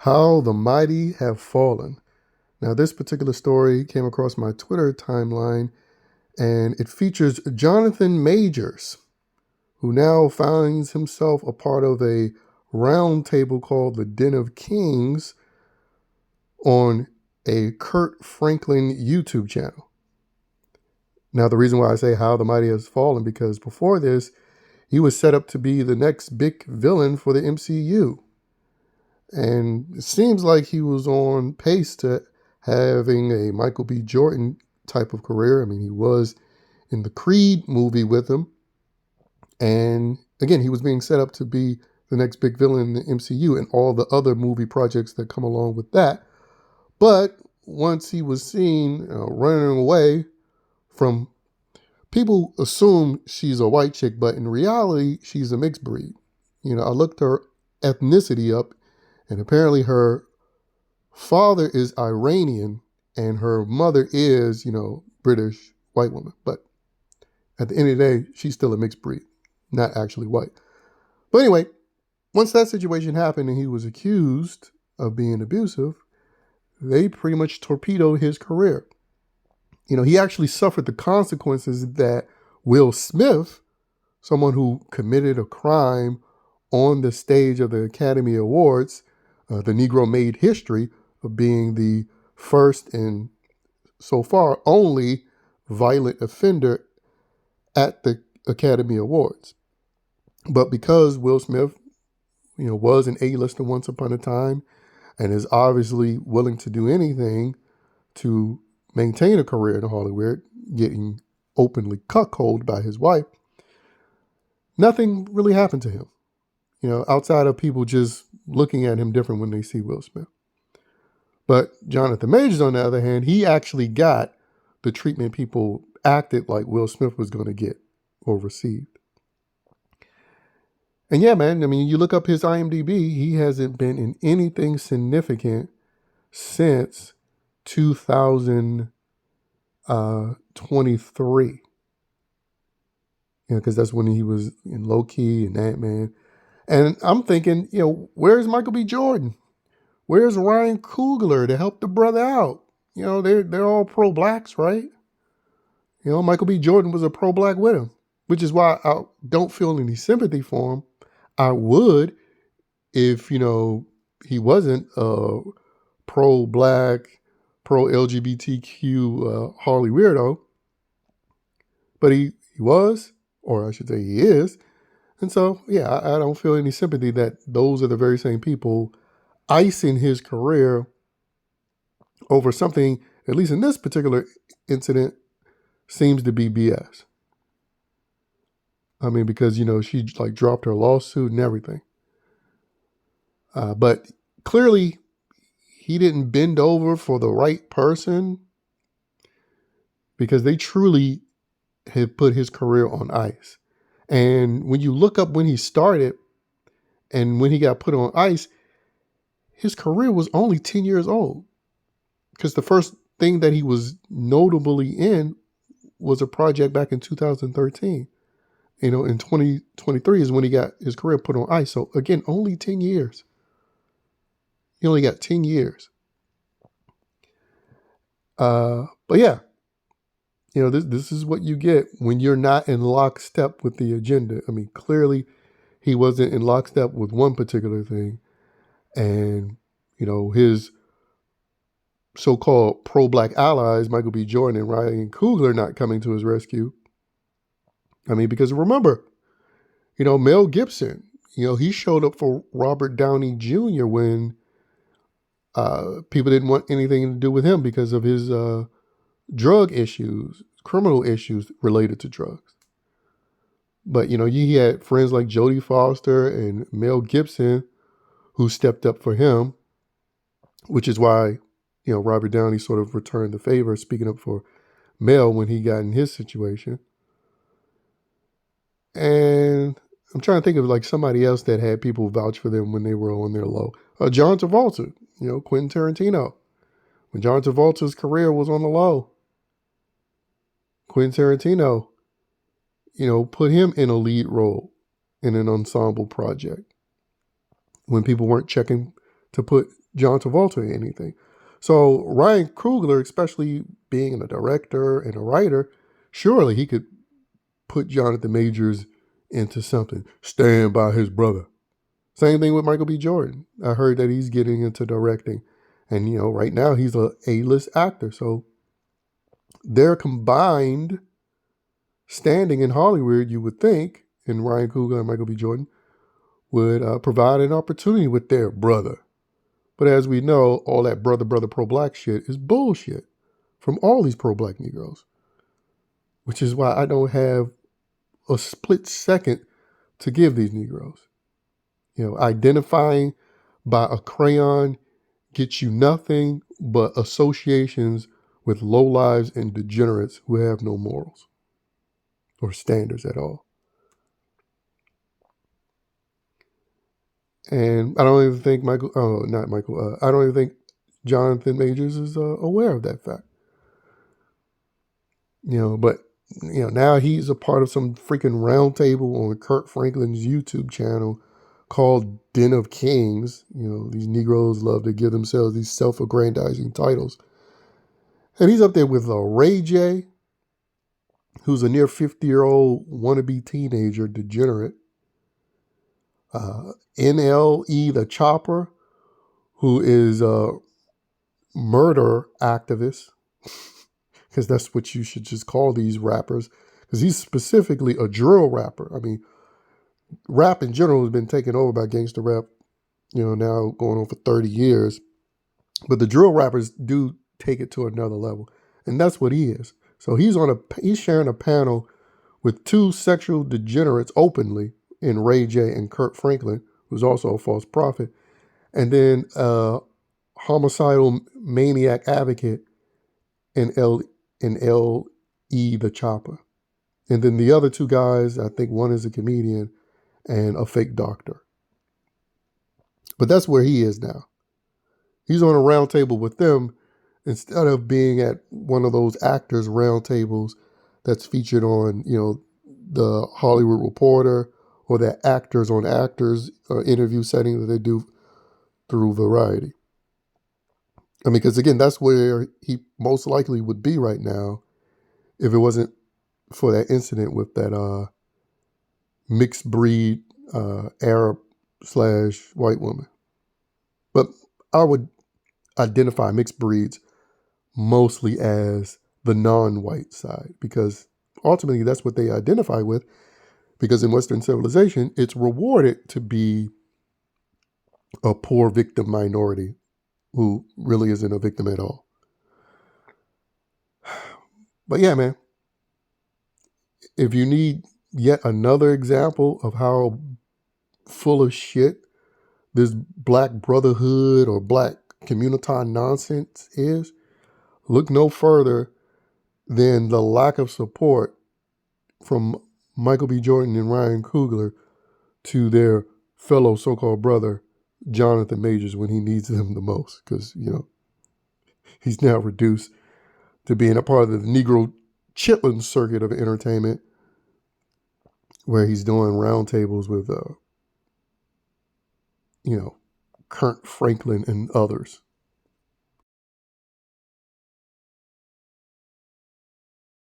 How the Mighty Have Fallen. Now, this particular story came across my Twitter timeline, and it features Jonathan Majors, who now finds himself a part of a round table called the Den of Kings on a Kurt Franklin YouTube channel. Now, the reason why I say How the Mighty Has Fallen, because before this, he was set up to be the next big villain for the MCU. And it seems like he was on pace to having a Michael B. Jordan type of career. I mean, he was in the Creed movie with him. And again, he was being set up to be the next big villain in the MCU and all the other movie projects that come along with that. But once he was seen running away from, people assume she's a white chick, but in reality, she's a mixed breed. You know, I looked her ethnicity up, and apparently her father is Iranian and her mother is, British white woman. But at the end of the day, she's still a mixed breed, not actually white. But anyway, once that situation happened and he was accused of being abusive, they pretty much torpedoed his career. He actually suffered the consequences that Will Smith, someone who committed a crime on the stage of the Academy Awards, the Negro made history of being the first and so far only violent offender at the Academy Awards. But because Will Smith, was an A-lister once upon a time and is obviously willing to do anything to maintain a career in Hollywood, getting openly cuckolded by his wife, nothing really happened to him. Outside of people just looking at him different when they see Will Smith. But Jonathan Majors, on the other hand, he actually got the treatment people acted like Will Smith was going to get or received. And yeah, man, you look up his IMDb, he hasn't been in anything significant since 2023. Because that's when he was in Low-Key and Ant-Man. And I'm thinking, where's Michael B. Jordan? Where's Ryan Coogler to help the brother out? They're all pro-blacks, right? Michael B. Jordan was a pro-black with him, which is why I don't feel any sympathy for him. I would if, he wasn't a pro-black, pro-LGBTQ Harley weirdo. But he was, or I should say he is. And so, yeah, I don't feel any sympathy that those are the very same people icing his career over something, at least in this particular incident, seems to be BS. Because, she dropped her lawsuit and everything. But clearly he didn't bend over for the right person, because they truly have put his career on ice. And when you look up when he started and when he got put on ice, his career was only 10 years old. Because the first thing that he was notably in was a project back in 2013. In 2023 is when he got his career put on ice. So again, only 10 years. He only got 10 years. But yeah, this is what you get when you're not in lockstep with the agenda. Clearly he wasn't in lockstep with one particular thing. And, his so-called pro-black allies, Michael B. Jordan and Ryan Coogler, not coming to his rescue. Because remember, Mel Gibson, he showed up for Robert Downey Jr. when people didn't want anything to do with him because of his drug issues, criminal issues related to drugs. But, he had friends like Jodie Foster and Mel Gibson who stepped up for him, which is why, Robert Downey sort of returned the favor, speaking up for Mel when he got in his situation. And I'm trying to think of somebody else that had people vouch for them when they were on their low. John Travolta, Quentin Tarantino. When John Travolta's career was on the low, Quentin Tarantino, put him in a lead role in an ensemble project when people weren't checking to put John Travolta or anything. So Ryan Coogler, especially being a director and a writer, surely he could put Jonathan Majors into something. Stand by his brother. Same thing with Michael B. Jordan. I heard that he's getting into directing. And, right now he's a A-list actor. So their combined standing in Hollywood, you would think, and Ryan Coogler and Michael B. Jordan, would provide an opportunity with their brother. But as we know, all that brother pro-black shit is bullshit from all these pro-black Negroes. Which is why I don't have a split second to give these Negroes. Identifying by a crayon gets you nothing but associations with lowlives and degenerates who have no morals or standards at all. And I don't even think I don't even think Jonathan Majors is aware of that fact. But now he's a part of some freaking roundtable on Kirk Franklin's YouTube channel called Den of Kings. These Negroes love to give themselves these self-aggrandizing titles. And he's up there with Ray J, who's a near 50-year-old wannabe teenager degenerate. NLE the Chopper, who is a murder activist, because that's what you should just call these rappers, because he's specifically a drill rapper. I mean, rap in general has been taken over by gangster rap, now going on for 30 years. But the drill rappers do take it to another level. And that's what he is. So he's sharing a panel with two sexual degenerates openly in Ray J and Kirk Franklin, who's also a false prophet, and then a homicidal maniac advocate in L.E. the Chopper. And then the other two guys, I think one is a comedian and a fake doctor. But that's where he is now. He's on a round table with them instead of being at one of those actors round tables that's featured on, the Hollywood Reporter or that actors on actors interview setting that they do through Variety. I mean, because again, that's where he most likely would be right now if it wasn't for that incident with that mixed breed Arab / white woman. But I would identify mixed breeds mostly as the non-white side, because ultimately that's what they identify with, because in Western civilization, it's rewarded to be a poor victim minority who really isn't a victim at all. But yeah, man, if you need yet another example of how full of shit this black brotherhood or black community nonsense is, look no further than the lack of support from Michael B. Jordan and Ryan Coogler to their fellow so-called brother, Jonathan Majors, when he needs them the most. Because, he's now reduced to being a part of the Negro chitlin circuit of entertainment, where he's doing roundtables with, Kirk Franklin and others.